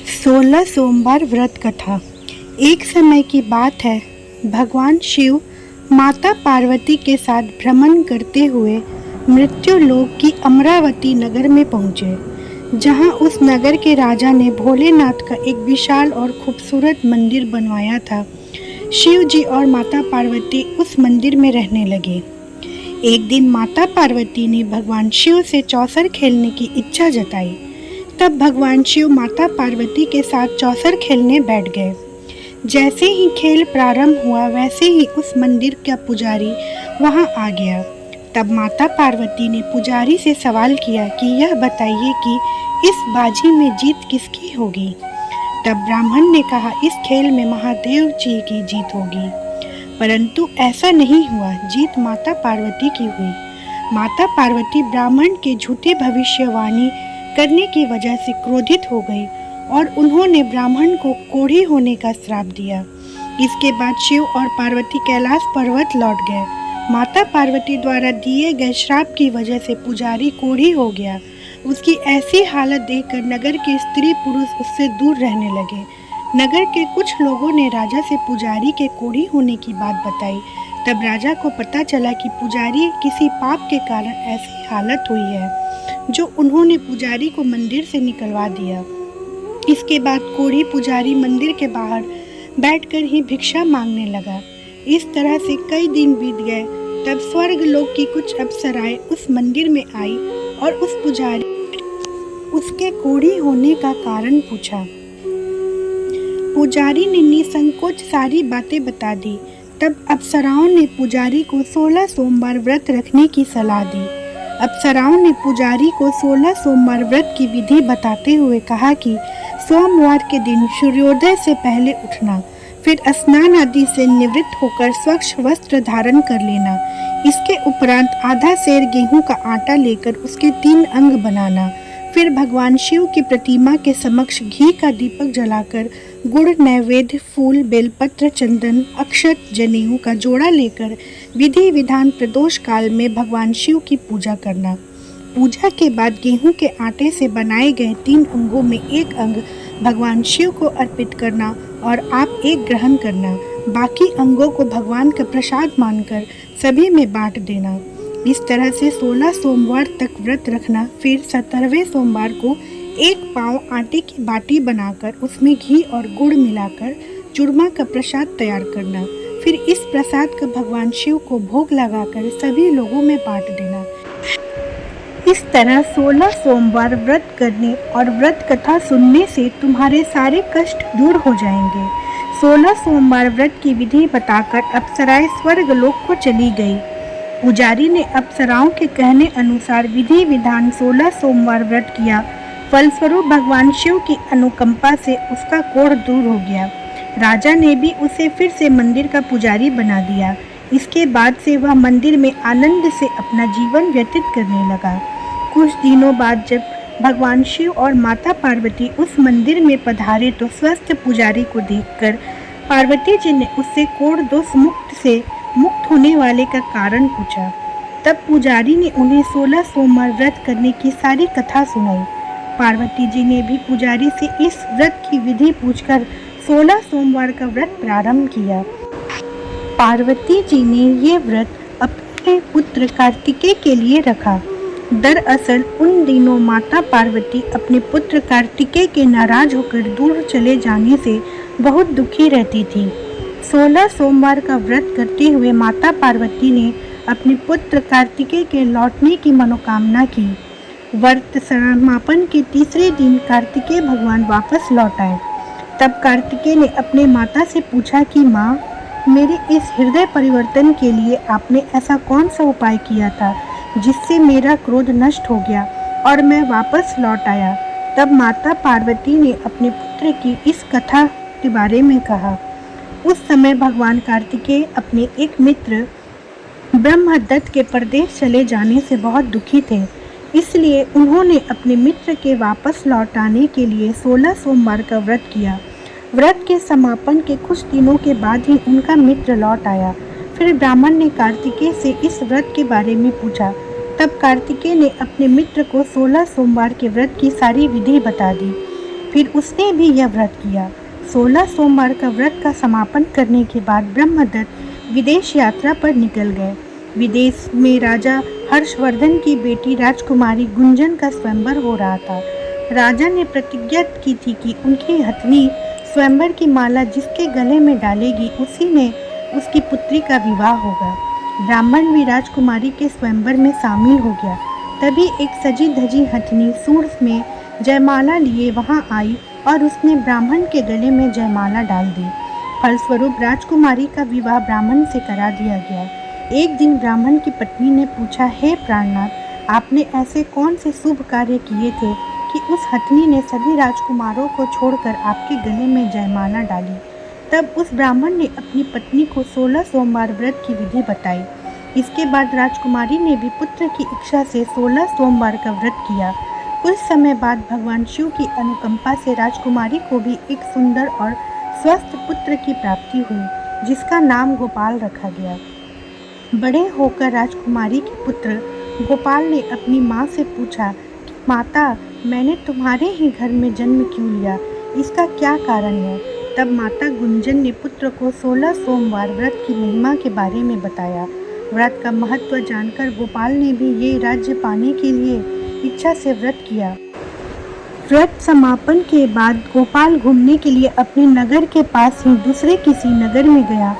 16 सोमवार व्रत कथा। एक समय की बात है, भगवान शिव माता पार्वती के साथ भ्रमण करते हुए मृत्यु लोक की अमरावती नगर में पहुँचे, जहाँ उस नगर के राजा ने भोलेनाथ का एक विशाल और खूबसूरत मंदिर बनवाया था। शिव जी और माता पार्वती उस मंदिर में रहने लगे। एक दिन माता पार्वती ने भगवान शिव से चौसर खेलने की इच्छा जताई। तब भगवान शिव माता पार्वती के साथ चौसर खेलने बैठ गए। जैसे ही खेल प्रारंभ हुआ, वैसे ही उस मंदिर का पुजारी वहां आ गया। तब माता पार्वती ने पुजारी से सवाल किया कि यह बताइए कि इस बाजी में जीत किसकी होगी। तब ब्राह्मण ने कहा, इस खेल में महादेव जी की जीत होगी। परंतु ऐसा नहीं हुआ, जीत माता पार्वती की हुई। माता पार्वती ब्राह्मण के झूठे भविष्यवाणी करने की वजह से क्रोधित हो गई और उन्होंने ब्राह्मण को कोढ़ी होने का श्राप दिया। इसके बाद शिव और पार्वती कैलाश पर्वत लौट गए। माता पार्वती द्वारा दिए गए श्राप की वजह से पुजारी कोढ़ी हो गया। उसकी ऐसी हालत देखकर नगर के स्त्री पुरुष उससे दूर रहने लगे। नगर के कुछ लोगों ने राजा से पुजारी के कोढ़ी होने की बात बताई। तब राजा को पता चला कि पुजारी किसी पाप के कारण ऐसी हालत हुई है, जो उन्होंने पुजारी को मंदिर से निकलवा दिया। इसके बाद कोढ़ी पुजारी मंदिर के बाहर बैठकर ही भिक्षा मांगने लगा। इस तरह से कई दिन बीत गए। तब स्वर्ग लोक की कुछ अप्सराएं उस मंदिर में आई और उस पुजारी उसके कोढ़ी होने का कारण पूछा। पुजारी ने निसंकोच सारी बातें बता दी। तब अप्सराओं ने पुजारी को 16 सोमवार व्रत रखने की सलाह दी। अप्सराओं ने पुजारी को 16 सोमवार व्रत की विधि बताते हुए कहा कि सोमवार के दिन सूर्योदय से पहले उठना, फिर स्नान आदि से निवृत्त होकर स्वच्छ वस्त्र धारण कर लेना। इसके उपरांत आधा सेर गेहूं का आटा लेकर उसके 3 अंग बनाना। फिर भगवान शिव की प्रतिमा के समक्ष घी का दीपक जलाकर गुड़, नैवेद्य, फूल, बेलपत्र, चंदन, अक्षत, जनेऊ का जोड़ा लेकर विधि विधान प्रदोष काल में भगवान शिव की पूजा करना। पूजा के बाद गेहूं के आटे से बनाए गए 3 अंगों में एक अंग भगवान शिव को अर्पित करना और आप एक ग्रहण करना। बाकी अंगों को भगवान का प्रसाद मानकर सभी में बांट देना। इस तरह से 16 सोमवार तक व्रत रखना। फिर 17वें सोमवार को 1 पाव आटे की बाटी बनाकर उसमें घी और गुड़ मिलाकर चूरमा का प्रसाद तैयार करना। फिर इस प्रसाद का भगवान शिव को भोग लगाकर सभी लोगों में बांट देना। इस तरह 16 सोमवार व्रत करने और व्रत कथा सुनने से तुम्हारे सारे कष्ट दूर हो जाएंगे। 16 सोमवार व्रत की विधि बताकर अप्सराएं स्वर्ग लोक को चली गई। पुजारी ने अप्सराओं के कहने अनुसार विधि विधान 16 सोमवार व्रत किया। फलस्वरूप भगवान शिव की अनुकंपा से उसका कोढ़ दूर हो गया। राजा ने भी उसे फिर से मंदिर का पुजारी बना दिया। इसके बाद से वह मंदिर में आनंद से अपना जीवन व्यतीत करने लगा। कुछ दिनों बाद जब भगवान शिव और माता पार्वती उस मंदिर में पधारे तो स्वस्थ पुजारी को देखकर पार्वती जी ने उससे कोढ़ दोष मुक्त होने वाले का कारण पूछा। तब पुजारी ने उन्हें 16 सोमवार व्रत करने की सारी कथा सुनाई। पार्वती जी ने भी पुजारी से इस व्रत की विधि पूछकर 16 सोमवार का व्रत प्रारंभ किया। पार्वती जी ने ये व्रत अपने पुत्र कार्तिकेय के लिए रखा। दरअसल उन दिनों माता पार्वती अपने पुत्र कार्तिकेय के नाराज होकर दूर चले जाने से बहुत दुखी रहती थी। 16 सोमवार का व्रत करते हुए माता पार्वती ने अपने पुत्र कार्तिकेय के लौटने की मनोकामना की। व्रत समापन के तीसरे दिन कार्तिकेय भगवान वापस लौट आए। तब कार्तिकेय ने अपने माता से पूछा कि माँ, मेरे इस हृदय परिवर्तन के लिए आपने ऐसा कौन सा उपाय किया था जिससे मेरा क्रोध नष्ट हो गया और मैं वापस लौट आया। तब माता पार्वती ने अपने पुत्र की इस कथा के बारे में कहा। उस समय भगवान कार्तिकेय अपने एक मित्र ब्रह्मदत्त के परदेश चले जाने से बहुत दुखी थे। इसलिए उन्होंने अपने मित्र के वापस लौट आने के लिए 16 सोमवार का व्रत किया। व्रत के समापन के कुछ दिनों के बाद ही उनका मित्र लौट आया। फिर ब्राह्मण ने कार्तिकेय से इस व्रत के बारे में पूछा। तब कार्तिकेय ने अपने मित्र को 16 सोमवार के व्रत की सारी विधि बता दी। फिर उसने भी यह व्रत किया। 16 सोमवार का व्रत का समापन करने के बाद ब्रह्मदत्त विदेश यात्रा पर निकल गए। विदेश में राजा हर्षवर्धन की बेटी राजकुमारी गुंजन का स्वयंवर हो रहा था। राजा ने प्रतिज्ञा की थी कि उनकी हथनी स्वयंवर की माला जिसके गले में डालेगी उसी ने उसकी पुत्री का विवाह होगा। ब्राह्मण भी राजकुमारी के स्वयंवर में शामिल हो गया। तभी एक सजी धजी हथनी सूंड में जयमाला लिए वहां आई और उसने ब्राह्मण के गले में जयमाला डाल दी। फलस्वरूप राजकुमारी का विवाह ब्राह्मण से करा दिया गया। एक दिन ब्राह्मण की पत्नी ने पूछा, हे प्राणनाथ, आपने ऐसे कौन से शुभ कार्य किए थे कि उस हथनी ने सभी राजकुमारों को छोड़कर आपके गले में जयमाला डाली। तब उस ब्राह्मण ने अपनी पत्नी को 16 सोमवार व्रत की विधि बताई। इसके बाद राजकुमारी ने भी पुत्र की इच्छा से 16 सोमवार का व्रत किया। कुछ समय बाद भगवान शिव की अनुकंपा से राजकुमारी को भी एक सुंदर और स्वस्थ पुत्र की प्राप्ति हुई, जिसका नाम गोपाल रखा गया। बड़े होकर राजकुमारी के पुत्र गोपाल ने अपनी माँ से पूछा कि माता, मैंने तुम्हारे ही घर में जन्म क्यों लिया, इसका क्या कारण है? तब माता गुंजन ने पुत्र को 16 सोमवार व्रत की महिमा के बारे में बताया। व्रत का महत्व जानकर गोपाल ने भी ये राज्य पाने के लिए इच्छा से व्रत किया। व्रत समापन के बाद गोपाल घूमने के लिए अपने नगर के पास ही दूसरे किसी नगर में गया।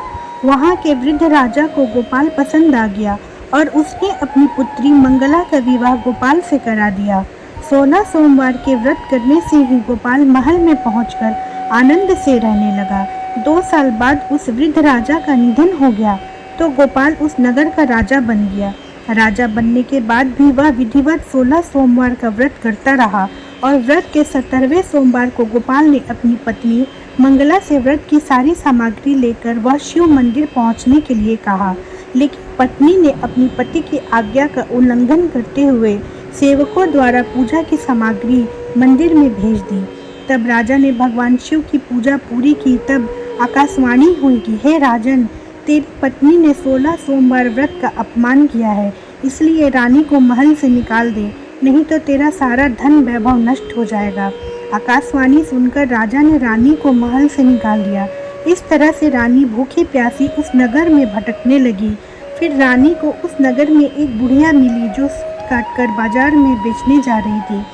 वहाँ के वृद्ध राजा को गोपाल पसंद आ गया और उसने अपनी पुत्री मंगला का विवाह गोपाल से करा दिया। 16 सोमवार के व्रत करने से ही गोपाल महल में पहुंचकर आनंद से रहने लगा। 2 साल बाद उस वृद्ध राजा का निधन हो गया तो गोपाल उस नगर का राजा बन गया। राजा बनने के बाद भी वह विधिवत 16 सोमवार का व्रत करता रहा और व्रत के 17वें सोमवार को गोपाल ने अपनी पत्नी मंगला से व्रत की सारी सामग्री लेकर वह शिव मंदिर पहुंचने के लिए कहा, लेकिन पत्नी ने अपनी पति की आज्ञा का उल्लंघन करते हुए सेवकों द्वारा पूजा की सामग्री मंदिर में भेज दी। तब राजा ने भगवान शिव की पूजा पूरी की। तब आकाशवाणी हुई कि हे राजन, तेरी पत्नी ने 16 सोमवार व्रत का अपमान किया है, इसलिए रानी को महल से निकाल दे, नहीं तो तेरा सारा धन वैभव नष्ट हो जाएगा। आकाशवाणी सुनकर राजा ने रानी को महल से निकाल दिया। इस तरह से रानी भूखी प्यासी उस नगर में भटकने लगी। फिर रानी को उस नगर में एक बुढ़िया मिली जो सूत काटकर बाजार में बेचने जा रही थी,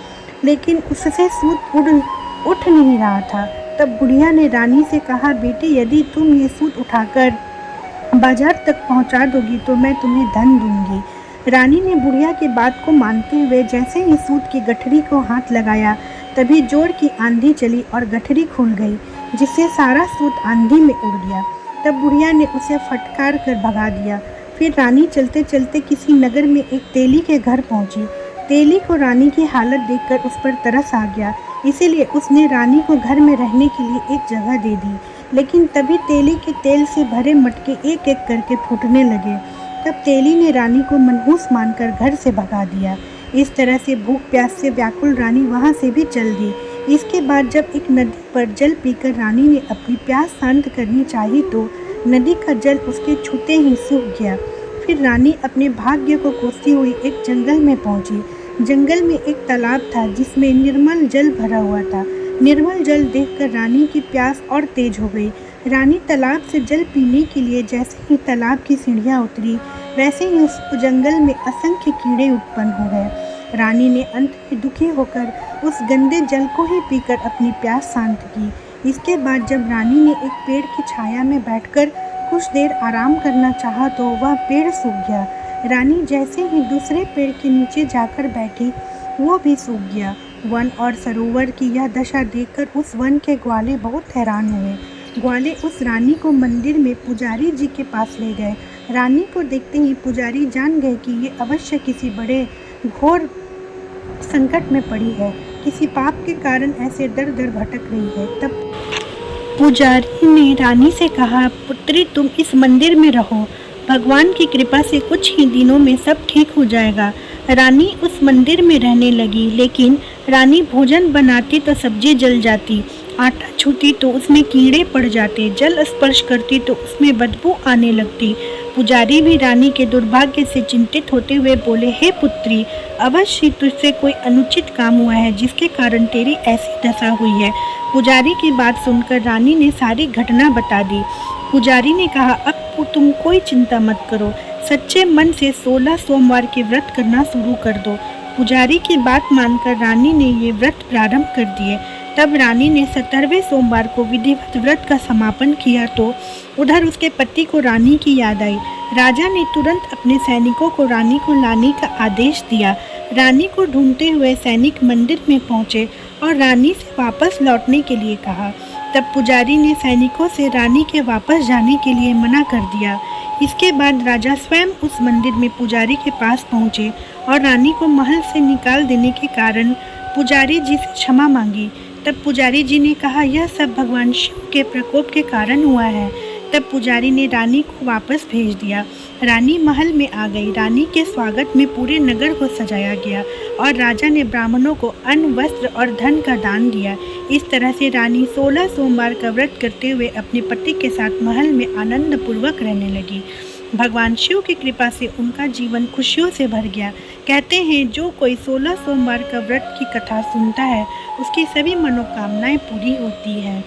लेकिन उससे सूत उठ नहीं रहा था। तब बुढ़िया ने रानी से कहा, बेटी, यदि तुम ये सूत उठाकर बाजार तक पहुंचा दोगी तो मैं तुम्हें धन दूंगी। रानी ने बुढ़िया की बात को मानते हुए जैसे ही सूत की गठरी को हाथ लगाया, तभी जोर की आंधी चली और गठरी खुल गई, जिससे सारा सूत आंधी में उड़ गया। तब बुढ़िया ने उसे फटकार कर भगा दिया। फिर रानी चलते चलते किसी नगर में एक तेली के घर पहुंची। तेली को रानी की हालत देखकर उस पर तरस आ गया, इसीलिए उसने रानी को घर में रहने के लिए एक जगह दे दी। लेकिन तभी तेली के तेल से भरे मटके एक एक करके फूटने लगे। तब तेली ने रानी को मनहूस मानकर घर से भगा दिया। इस तरह से भूख प्यास से व्याकुल रानी वहाँ से भी चल दी। इसके बाद जब एक नदी पर जल पीकर रानी ने अपनी प्यास शांत करनी चाहिए तो नदी का जल उसके छूते ही सूख गया। फिर रानी अपने भाग्य को कोसती हुई एक जंगल में पहुंची। जंगल में एक तालाब था जिसमें निर्मल जल भरा हुआ था। निर्मल जल देखकर रानी की प्यास और तेज हो गई। रानी तालाब से जल पीने के लिए जैसे ही तालाब की सीढ़ियाँ उतरी, वैसे ही उस जंगल में असंख्य कीड़े उत्पन्न हो गए। रानी ने अंत में दुखी होकर उस गंदे जल को ही पीकर अपनी प्यास शांत की। इसके बाद जब रानी ने एक पेड़ की छाया में बैठकर कुछ देर आराम करना चाहा तो वह पेड़ सूख गया। रानी जैसे ही दूसरे पेड़ के नीचे जाकर बैठी, वो भी सूख गया। वन और सरोवर की यह दशा देखकर उस वन के ग्वाले बहुत हैरान हुए। ग्वाले उस रानी को मंदिर में पुजारी जी के पास ले गए। रानी को देखते ही पुजारी जान गए कि ये अवश्य किसी बड़े घोर संकट में पड़ी है, किसी पाप के कारण ऐसे दर दर भटक रही है। तब पुजारी ने रानी से कहा, पुत्री, तुम इस मंदिर में रहो, भगवान की कृपा से कुछ ही दिनों में सब ठीक हो जाएगा। रानी उस मंदिर में रहने लगी, लेकिन रानी भोजन बनाती तो सब्जी जल जाती, आटा छूती तो उसमें कीड़े पड़ जाते, जल स्पर्श करती तो उसमें बदबू आने लगती। पुजारी भी रानी के दुर्भाग्य से चिंतित होते हुए बोले, हे पुत्री, अवश्य तुझसे कोई अनुचित काम हुआ है जिसके कारण तेरी ऐसी दशा हुई है। पुजारी की बात सुनकर रानी ने सारी घटना बता दी। पुजारी ने कहा, अब तुम कोई चिंता मत करो, सच्चे मन से 16 सोमवार के व्रत करना शुरू कर दो। पुजारी की बात मानकर रानी ने ये व्रत प्रारंभ कर दिए। तब रानी ने 17वें सोमवार को विधिवत व्रत का समापन किया तो उधर उसके पति को रानी की याद आई। राजा ने तुरंत अपने सैनिकों को रानी को लाने का आदेश दिया। रानी को ढूंढते हुए सैनिक मंदिर में पहुंचे और रानी से वापस लौटने के लिए कहा। तब पुजारी ने सैनिकों से रानी के वापस जाने के लिए मना कर दिया। इसके बाद राजा स्वयं उस मंदिर में पुजारी के पास पहुंचे और रानी को महल से निकाल देने के कारण पुजारी जी से क्षमा मांगी। तब पुजारी जी ने कहा, यह सब भगवान शिव के प्रकोप के कारण हुआ है। तब पुजारी ने रानी को वापस भेज दिया। रानी महल में आ गई। रानी के स्वागत में पूरे नगर को सजाया गया और राजा ने ब्राह्मणों को अन्न, वस्त्र और धन का दान दिया। इस तरह से रानी 16 सोमवार का व्रत करते हुए अपने पति के साथ महल में आनंद पूर्वक रहने लगी। भगवान शिव की कृपा से उनका जीवन खुशियों से भर गया। कहते हैं, जो कोई 16 सोमवार का व्रत की कथा सुनता है उसकी सभी मनोकामनाएं पूरी होती है।